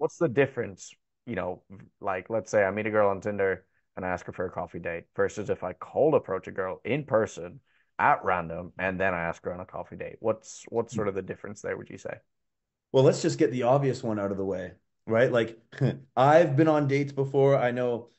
what's the difference, like let's say I meet a girl on Tinder and I ask her for a coffee date versus if I cold approach a girl in person at random and then I ask her on a coffee date. What's sort of the difference there, would you say? Well, let's just get the obvious one out of the way, right? Like I've been on dates before. I know,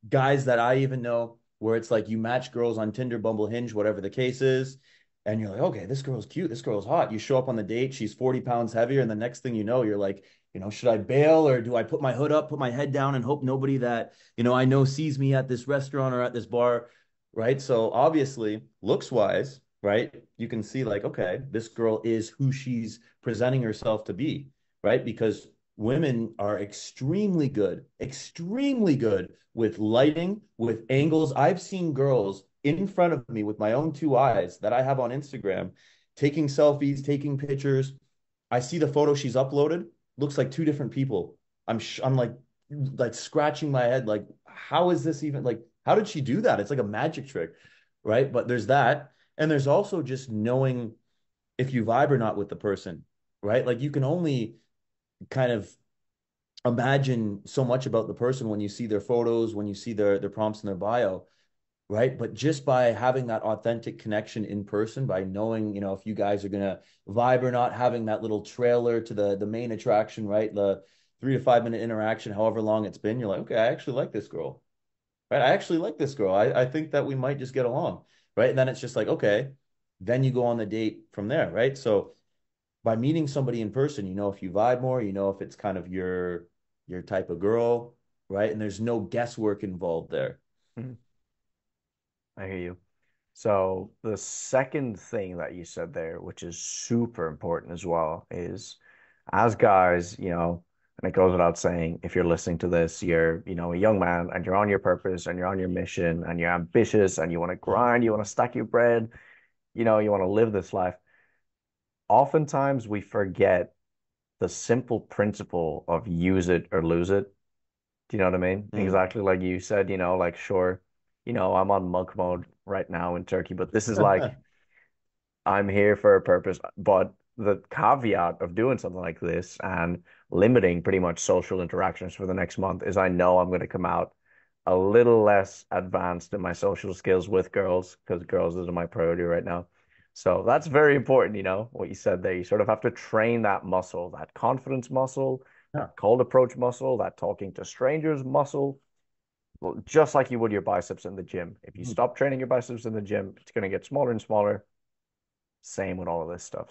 guys that I even know where it's like you match girls on Tinder, Bumble, Hinge, whatever the case is, and you're like, okay, this girl's cute, this girl's hot. You show up on the date, she's 40 pounds heavier, and the next thing you know, you're like, should I bail or do I put my hood up, put my head down, and hope nobody that, I know sees me at this restaurant or at this bar, right? So obviously, looks wise, right? You can see like, okay, this girl is who she's presenting herself to be, right? Because women are extremely good with lighting, with angles. I've seen girls in front of me with my own two eyes that I have on Instagram taking selfies, taking pictures. I see the photo she's uploaded, looks like two different people. I'm like scratching my head like how is this even like how did she do that? It's like a magic trick, right? But there's that and there's also just knowing if you vibe or not with the person, right? Like you can only kind of imagine so much about the person when you see their photos, when you see their prompts in their bio, right? But just by having that authentic connection in person, by knowing, if you guys are gonna vibe or not, having that little trailer to the main attraction, right? The 3 to 5 minute interaction, however long it's been, you're like, okay, I actually like this girl, right? I actually like this girl. I think that we might just get along, right? And then it's just like, okay, then you go on the date from there, right? So by meeting somebody in person, if you vibe more, if it's kind of your type of girl, right? And there's no guesswork involved there. Mhm. I hear you. So the second thing that you said there, which is super important as well, is as guys, and it goes without saying, if you're listening to this, you're, a young man and you're on your purpose and you're on your mission and you're ambitious and you want to grind, you want to stack your bread, you want to live this life. Oftentimes we forget the simple principle of use it or lose it. Do you know what I mean? Mm. Exactly like you said, like sure, I'm on monk mode right now in Turkey, but this is like I'm here for a purpose. But the caveat of doing something like this and limiting pretty much social interactions for the next month is I know I'm going to come out a little less advanced in my social skills with girls because girls is my priority right now. So that's very important, what you said there. You sort of have to train that muscle, that confidence muscle, Yeah. that cold approach muscle, that talking to strangers muscle, well, just like you would your biceps in the gym. If you stop training your biceps in the gym, it's going to get smaller and smaller. Same with all of this stuff.